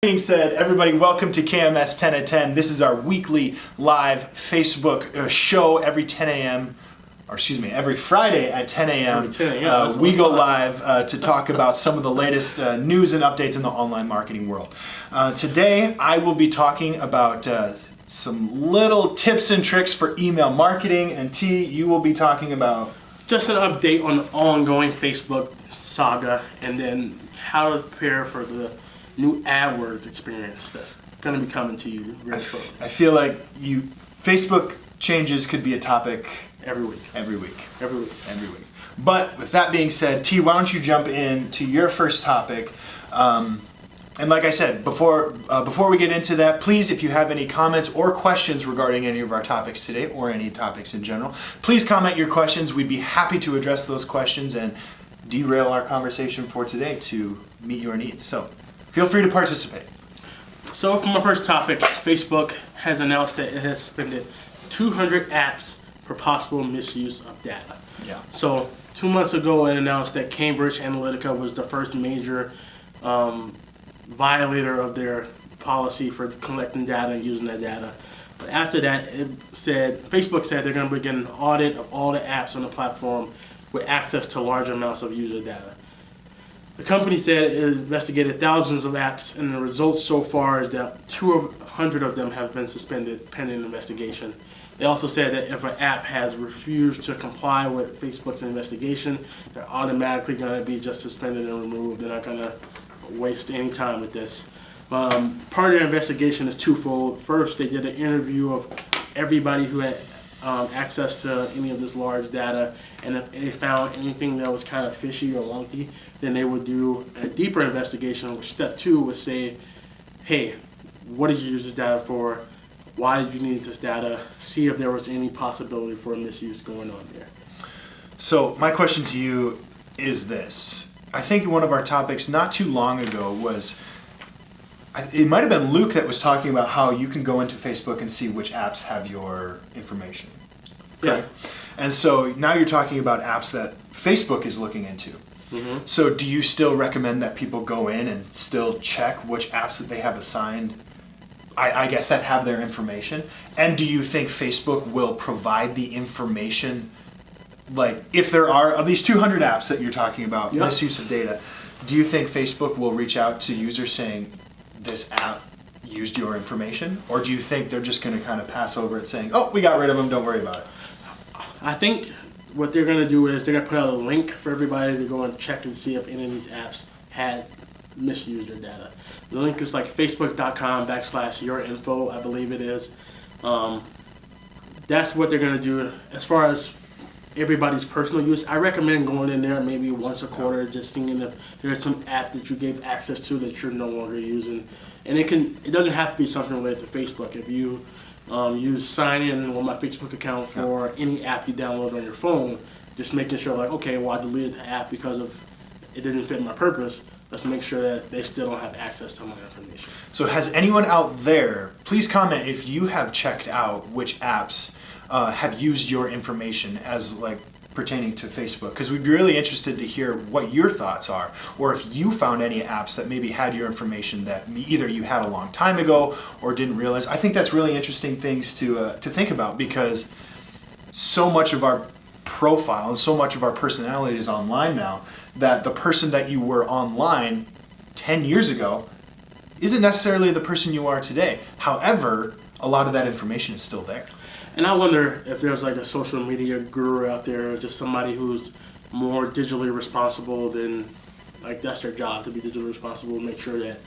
Being said, everybody, welcome to KMS 10 at 10. This is our weekly live Facebook show every 10 a.m. Or excuse me, every Friday at 10 a.m. We go live to talk about some of the latest news and updates in the online marketing world. Today, I will be talking about some little tips and tricks for email marketing, and T, you will be talking about just an update on the ongoing Facebook saga, and then how to prepare for the new AdWords experience that's going to be coming to you really shortly. I feel like Facebook changes could be a topic every week. But with that being said, T, why don't you jump into your first topic? And like I said, before we get into that, please, if you have any comments or questions regarding any of our topics today, or any topics in general, please comment your questions. We'd be happy to address those questions and derail our conversation for today to meet your needs. So feel free to participate. So for my first topic, Facebook has announced that it has suspended 200 apps for possible misuse of data. Yeah. So 2 months ago, it announced that Cambridge Analytica was the first major violator of their policy for collecting data and using that data. But after that, Facebook said they're going to begin an audit of all the apps on the platform with access to large amounts of user data. The company said it investigated thousands of apps, and the results so far is that 200 of them have been suspended pending investigation. They also said that if an app has refused to comply with Facebook's investigation, they're automatically going to be just suspended and removed. They're not going to waste any time with this. Part of their investigation is twofold. First, they did an interview of everybody who had access to any of this large data, and if they found anything that was kind of fishy or wonky, then they would do a deeper investigation, which step 2 would say, hey, what did you use this data for? Why did you need this data? See if there was any possibility for misuse going on there. So my question to you is this. I think one of our topics not too long ago was, it might have been Luke that was talking about how you can go into Facebook and see which apps have your information. Correct? Yeah. And so now you're talking about apps that Facebook is looking into. Mm-hmm. So do you still recommend that people go in and still check which apps that they have assigned, I guess, that have their information? And do you think Facebook will provide the information, like if there are, of these 200 apps that you're talking about, yep, misuse of data, do you think Facebook will reach out to users saying, this app used your information? Or do you think they're just going to kind of pass over it saying, oh, we got rid of them, don't worry about it? I think what they're going to do is they're going to put out a link for everybody to go and check and see if any of these apps had misused their data. The link is like facebook.com/yourinfo, I believe it is. That's what they're going to do. As far as everybody's personal use, I recommend going in there maybe once a quarter, just seeing if there's some app that you gave access to that you're no longer using. And it doesn't have to be something related to Facebook. If you use sign in with my Facebook account for any app you download on your phone, just making sure like, okay, well, I deleted the app because of it didn't fit my purpose. Let's make sure that they still don't have access to my information. So has anyone out there, please comment if you have checked out which apps have used your information as like pertaining to Facebook, because we'd be really interested to hear what your thoughts are, or if you found any apps that maybe had your information that either you had a long time ago or didn't realize. I think that's really interesting things to think about, because so much of our profile and so much of our personality is online now, that the person that you were online 10 years ago isn't necessarily the person you are today. However, a lot of that information is still there. And I wonder if there's like a social media guru out there, or just somebody who's more digitally responsible than, like, that's their job, to be digitally responsible, make sure that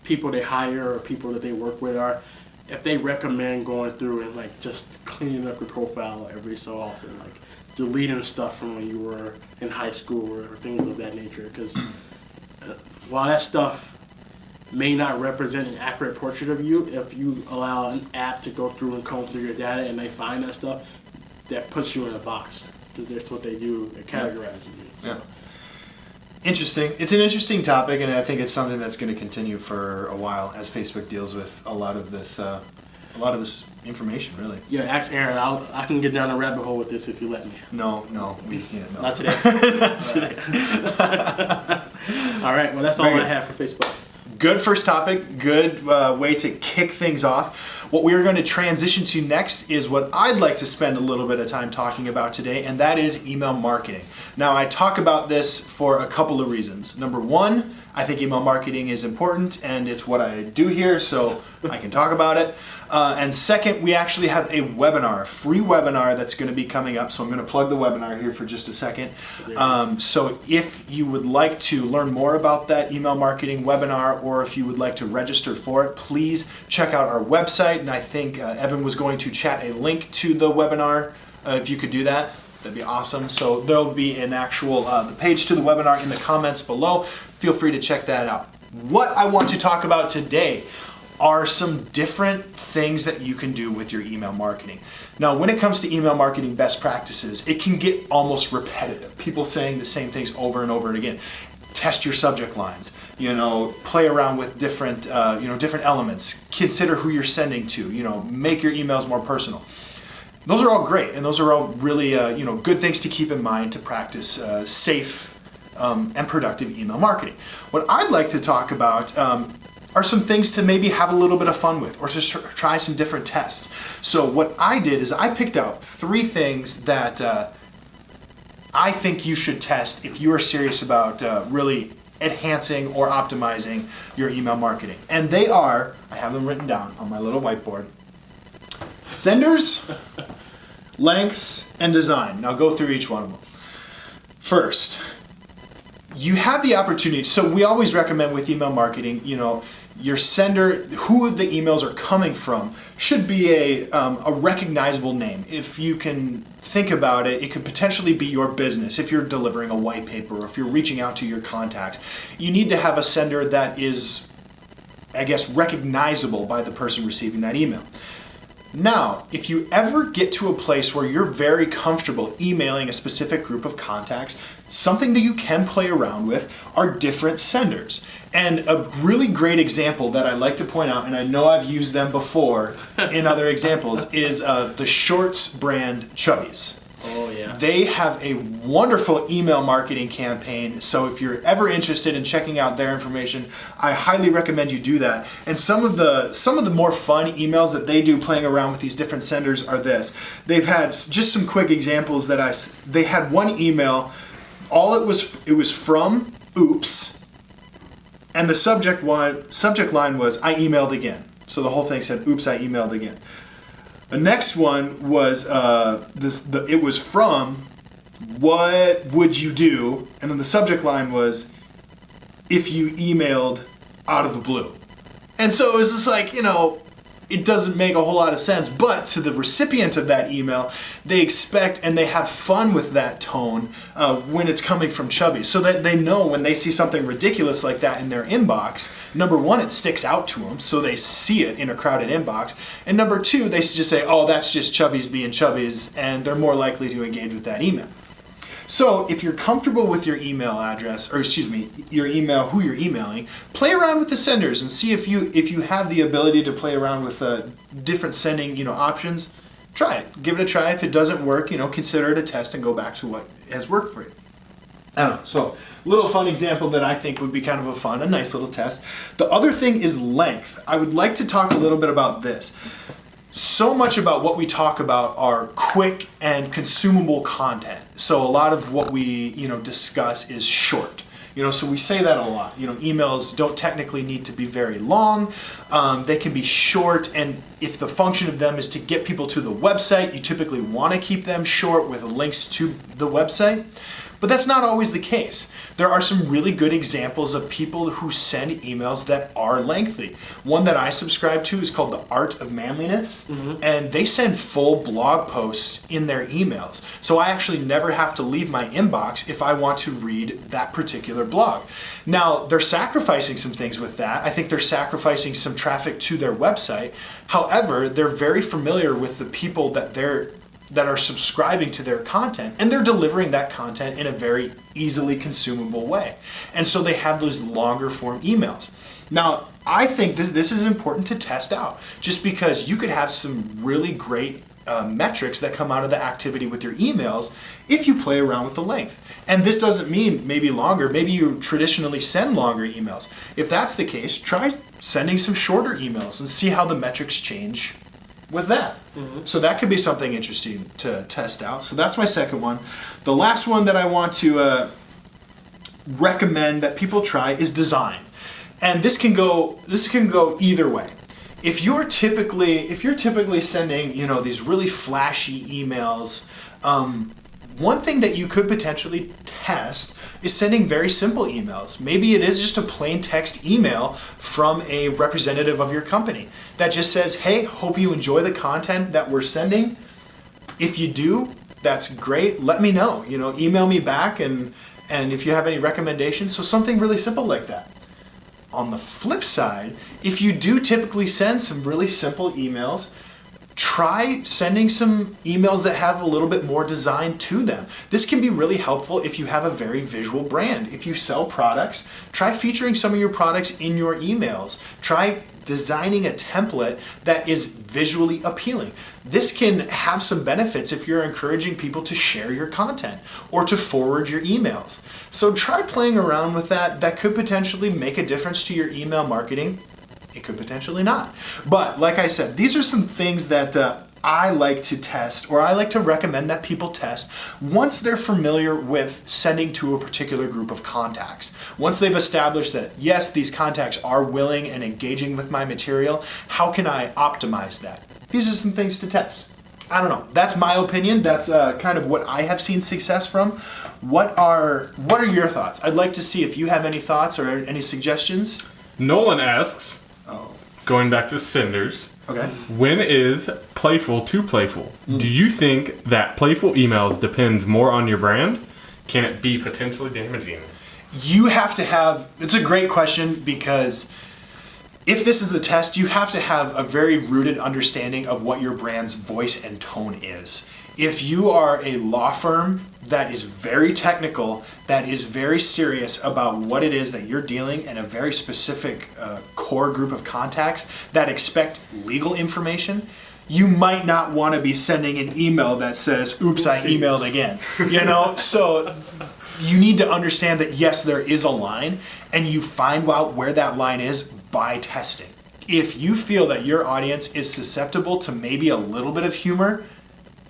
people they hire or people that they work with are, if they recommend going through and like just cleaning up your profile every so often, like deleting stuff from when you were in high school or things of that nature. Because while that stuff may not represent an accurate portrait of you, if you allow an app to go through and comb through your data and they find that stuff, that puts you in a box, because that's what they do, they categorize you. So. Yeah. Interesting. It's an interesting topic, and I think it's something that's going to continue for a while as Facebook deals with a lot of this information, really. Yeah, ask Aaron. I can get down a rabbit hole with this if you let me. No, we can't. No. Not today. Not today. All right. Well, that's all I have for Facebook. good first topic, good way to kick things off. What we are going to transition to next is what I'd like to spend a little bit of time talking about today, and that is email marketing. Now, I talk about this for a couple of reasons. Number one, I think email marketing is important, and it's what I do here, so I can talk about it. And second, we actually have a webinar, a free webinar that's going to be coming up. So I'm going to plug the webinar here for just a second. So if you would like to learn more about that email marketing webinar, or if you would like to register for it, please check out our website. And I think Evan was going to chat a link to the webinar. If you could do that, that'd be awesome. So there'll be an actual the page to the webinar in the comments below. Feel free to check that out. What I want to talk about today are some different things that you can do with your email marketing. Now, when it comes to email marketing best practices, it can get almost repetitive. People saying the same things over and over and again. Test your subject lines, play around with different, different elements. Consider who you're sending to, make your emails more personal. Those are all great, and those are all really, good things to keep in mind to practice safe and productive email marketing. What I'd like to talk about are some things to maybe have a little bit of fun with, or to try some different tests. So what I did is I picked out 3 things that I think you should test if you are serious about really enhancing or optimizing your email marketing. And they are, I have them written down on my little whiteboard: senders, lengths, and design. Now go through each one of them. First, you have the opportunity, so we always recommend with email marketing, your sender, who the emails are coming from, should be a recognizable name. If you can think about it, it could potentially be your business. If you're delivering a white paper, or if you're reaching out to your contacts, you need to have a sender that is, recognizable by the person receiving that email. Now, if you ever get to a place where you're very comfortable emailing a specific group of contacts, something that you can play around with are different senders. And a really great example that I like to point out, and I know I've used them before in other examples, is the Shorts brand Chubbies. Oh, yeah. They have a wonderful email marketing campaign, so if you're ever interested in checking out their information, I highly recommend you do that. And some of the more fun emails that they do playing around with these different senders are this. They've had just some quick examples they had one email, it was from Oops, and the subject line was I emailed again. So the whole thing said, Oops, I emailed again. The next one was it was from What Would You Do? And then the subject line was If You Emailed Out of the Blue. And so it was just like, it doesn't make a whole lot of sense, but to the recipient of that email, they expect and they have fun with that tone when it's coming from Chubby, so that they know when they see something ridiculous like that in their inbox, number one, it sticks out to them, so they see it in a crowded inbox, and number two, they just say, oh, that's just Chubbies being Chubbies, and they're more likely to engage with that email. So if you're comfortable with your email address, your email, who you're emailing, play around with the senders and see if you have the ability to play around with different sending options. Try it. Give it a try. If it doesn't work, consider it a test and go back to what has worked for you. I don't know. So little fun example that I think would be kind of a nice little test. The other thing is length. I would like to talk a little bit about this. So much about what we talk about are quick and consumable content. So a lot of what we discuss is short. So we say that a lot. Emails don't technically need to be very long. They can be short, and if the function of them is to get people to the website, you typically want to keep them short with links to the website. But that's not always the case. There are some really good examples of people who send emails that are lengthy. One that I subscribe to is called The Art of Manliness, and they send full blog posts in their emails. So I actually never have to leave my inbox if I want to read that particular blog. Now, they're sacrificing some things with that. I think they're sacrificing some traffic to their website. However, they're very familiar with the people that are subscribing to their content, and they're delivering that content in a very easily consumable way. And so they have those longer form emails. Now, I think this is important to test out, just because you could have some really great metrics that come out of the activity with your emails if you play around with the length. And this doesn't mean maybe longer. Maybe you traditionally send longer emails. If that's the case, try sending some shorter emails and see how the metrics change with that. So that could be something interesting to test out. So that's my second one. The last one that I want to recommend that people try is design. And this can go either way. If you're typically sending, these really flashy emails, one thing that you could potentially test is sending very simple emails. Maybe it is just a plain text email from a representative of your company that just says, hey, hope you enjoy the content that we're sending. If you do, that's great. Let me know. Email me back and if you have any recommendations. So something really simple like that. On the flip side, if you do typically send some really simple emails, try sending some emails that have a little bit more design to them. This can be really helpful if you have a very visual brand. If you sell products, try featuring some of your products in your emails. Try designing a template that is visually appealing. This can have some benefits if you're encouraging people to share your content or to forward your emails. So try playing around with that. That could potentially make a difference to your email marketing. It could potentially not. But like I said, these are some things that I like to test, or I like to recommend that people test once they're familiar with sending to a particular group of contacts. Once they've established that, yes, these contacts are willing and engaging with my material, how can I optimize that? These are some things to test. I don't know. That's my opinion. That's kind of what I have seen success from. What are your thoughts? I'd like to see if you have any thoughts or any suggestions. Nolan asks, going back to senders, okay, when is playful too playful? Do you think that playful emails depends more on your brand? Can it be potentially damaging? You have to have, it's a great question, because if this is a test, you have to have a very rooted understanding of what your brand's voice and tone is. If you are a law firm that is very technical, that is very serious about what it is that you're dealing, and a very specific core group of contacts that expect legal information, you might not want to be sending an email that says, oops, I emailed again. So you need to understand that yes, there is a line, and you find out where that line is by testing. If you feel that your audience is susceptible to maybe a little bit of humor,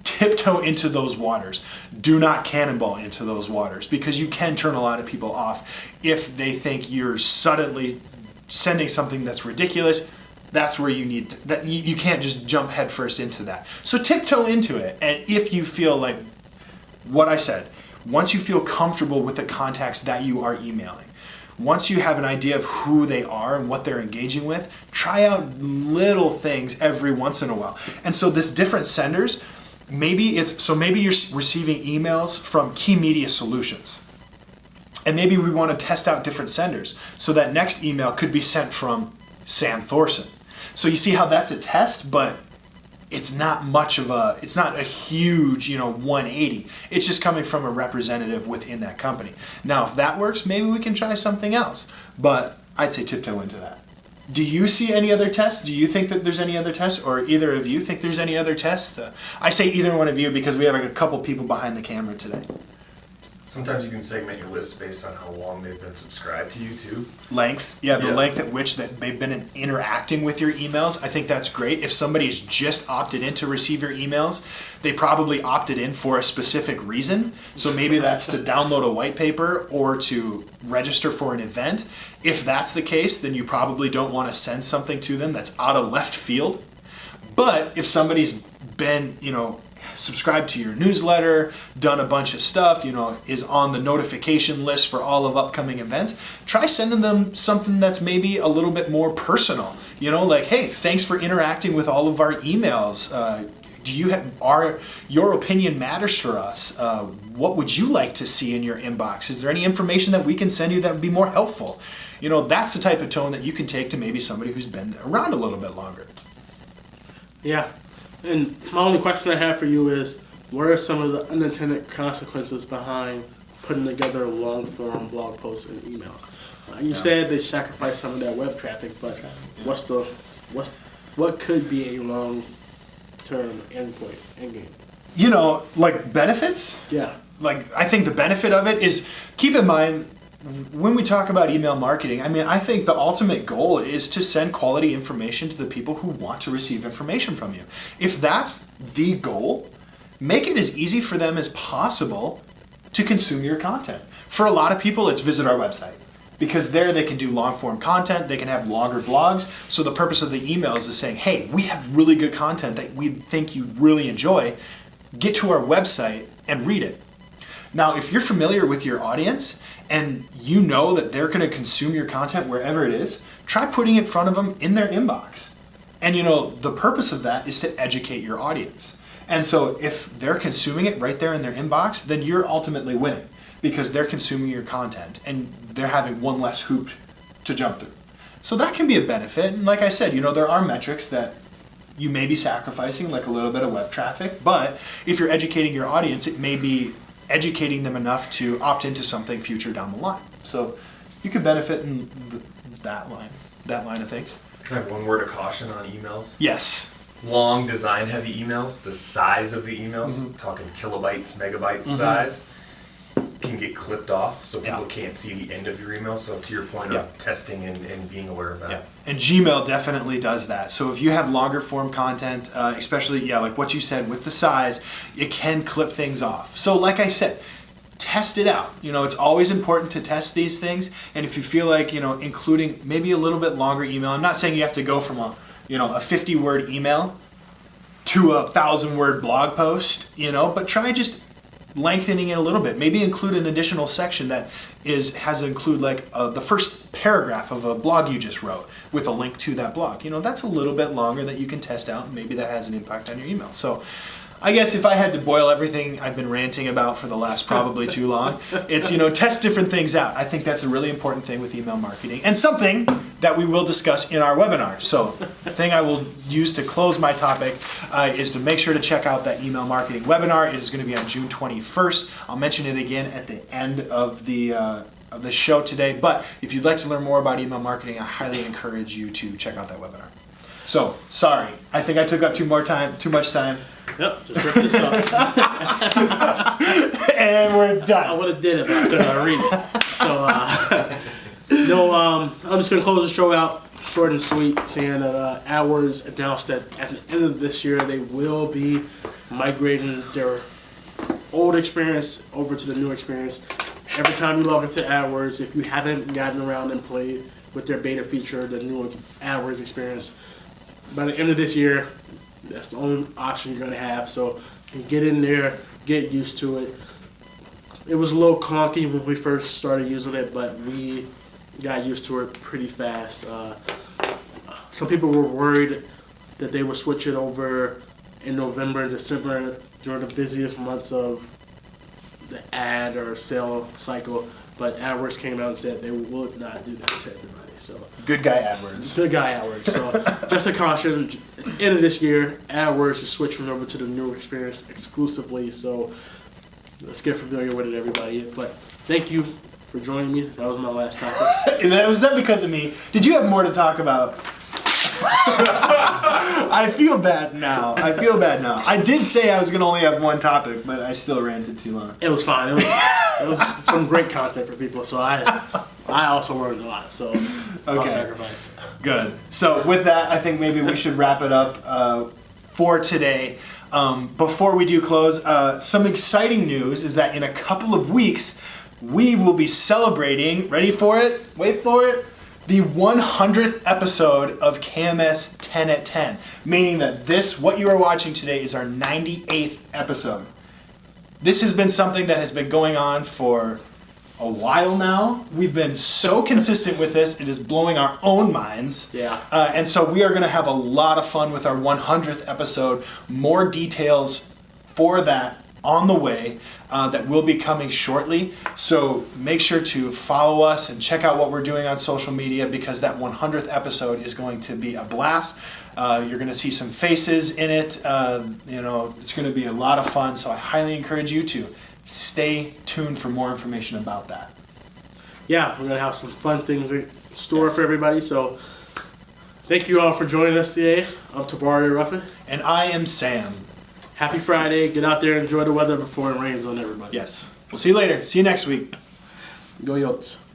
tiptoe into those waters. Do not cannonball into those waters, because you can turn a lot of people off if they think you're suddenly sending something that's ridiculous. That's where you need to, that you can't just jump headfirst into that. So tiptoe into it, and if you feel like what I said, once you feel comfortable with the contacts that you are emailing, once you have an idea of who they are and what they're engaging with, try out little things every once in a while. And so this different senders, maybe you're receiving emails from Key Media Solutions. And maybe we want to test out different senders. So that next email could be sent from Sam Thorson. So you see how that's a test, but it's not a huge, 180. It's just coming from a representative within that company. Now, if that works, maybe we can try something else. But I'd say tiptoe into that. Do you see any other tests? Do you think that there's any other tests, or either of you think there's any other tests? I say either one of you because we have a couple people behind the camera today. Sometimes you can segment your list based on how long they've been subscribed to you too. Length, the length at which that they've been interacting with your emails. I think that's great. If somebody's just opted in to receive your emails, they probably opted in for a specific reason. So maybe that's to download a white paper or to register for an event. If that's the case, then you probably don't want to send something to them that's out of left field. But if somebody's been, subscribed to your newsletter, done a bunch of stuff, is on the notification list for all of upcoming events, try sending them something that's maybe a little bit more personal. Like, hey, thanks for interacting with all of our emails. Your opinion matters for us. What would you like to see in your inbox? Is there any information that we can send you that would be more helpful? That's the type of tone that you can take to maybe somebody who's been around a little bit longer. Yeah. And my only question I have for you is, what are some of the unintended consequences behind putting together long-form blog posts and emails? You said they sacrifice some of that web traffic, but what could be a long-term to an end game? You know, like benefits? Yeah. Like, I think the benefit of it is, keep in mind, when we talk about email marketing, I mean, I think the ultimate goal is to send quality information to the people who want to receive information from you. If that's the goal, make it as easy for them as possible to consume your content. For a lot of people, it's visit our website, because there they can do long form content, they can have longer blogs. So the purpose of the emails is saying, hey, we have really good content that we think you really enjoy. Get to our website and read it. Now, if you're familiar with your audience and you know that they're going to consume your content wherever it is, try putting it in front of them in their inbox. And you know, the purpose of that is to educate your audience. And so if they're consuming it right there in their inbox, then you're ultimately winning, because they're consuming your content and they're having one less hoop to jump through. So that can be a benefit. And like I said, you know, there are metrics that you may be sacrificing, like a little bit of web traffic, but if you're educating your audience, it may be educating them enough to opt into something future down the line. So you could benefit in that line of things. Can I have one word of caution on emails? Yes. Long design heavy emails, the size of the emails, talking kilobytes, megabytes size, can get clipped off, so people can't see the end of your email. So to your point of testing and being aware of that. Yeah. And Gmail definitely does that. So if you have longer form content, especially, like what you said with the size, it can clip things off. So like I said, test it out. You know, it's always important to test these things. And if you feel like, you know, including maybe a little bit longer email, I'm not saying you have to go from a 50-word email to a 1,000-word blog post, you know, but try just lengthening it a little bit. Maybe include an additional section that has include like the first paragraph of a blog you just wrote with a link to that blog. You know, that's a little bit longer that you can test out, and maybe that has an impact on your email. So I guess if I had to boil everything I've been ranting about for the last probably too long, it's, you know, test different things out. I think that's a really important thing with email marketing, and something that we will discuss in our webinar. So the thing I will use to close my topic is to make sure to check out that email marketing webinar. It is going to be on June 21st. I'll mention it again at the end of the show today. But if you'd like to learn more about email marketing, I highly encourage you to check out that webinar. So, sorry, I think I took up too much time. Yep, just rip this up. And we're I done. would have did it, but I still gotta read it. So, I'm just gonna close the show out short and sweet, saying that AdWords announced that at the end of this year they will be migrating their old experience over to the new experience. Every time you log into AdWords, if you haven't gotten around and played with their beta feature, the new AdWords experience, by the end of this year, that's the only option you're gonna have. So you get in there, get used to it. It was a little clunky when we first started using it, but we got used to it pretty fast. Some people were worried that they would switch it over in November and December during the busiest months of the ad or sale cycle, but AdWords came out and said they would not do that to everybody. So Good guy AdWords. good guy AdWords. So just a caution, at the end of this year, AdWords is switching over to the new experience exclusively. So let's get familiar with it, everybody. But thank you for joining me. That was my last topic. Was that because of me? Did you have more to talk about? I feel bad now. I did say I was going to only have one topic, but I still ranted too long. It was fine. It was some great content for people. So I also learned a lot. So I'll Okay. sacrifice. Good. So with that, I think maybe we should wrap it up for today. Before we do close, some exciting news is that in a couple of weeks, we will be celebrating, ready for it? Wait for it. The 100th episode of KMS 10 at 10, meaning that what you are watching today is our 98th episode. This has been something that has been going on for a while now. We've been so consistent with this, it is blowing our own minds. Yeah. And so we are going to have a lot of fun with our 100th episode. More details for that on the way that will be coming shortly. So make sure to follow us and check out what we're doing on social media, because that 100th episode is going to be a blast. You're going to see some faces in it. It's going to be a lot of fun. So I highly encourage you to stay tuned for more information about that. Yeah, we're going to have some fun things in store for everybody. So Thank you all for joining us today. I'm Tabari Ruffin. And I am Sam. Happy Friday. Get out there and enjoy the weather before it rains on everybody. Yes. We'll see you later. See you next week. Go Yotes.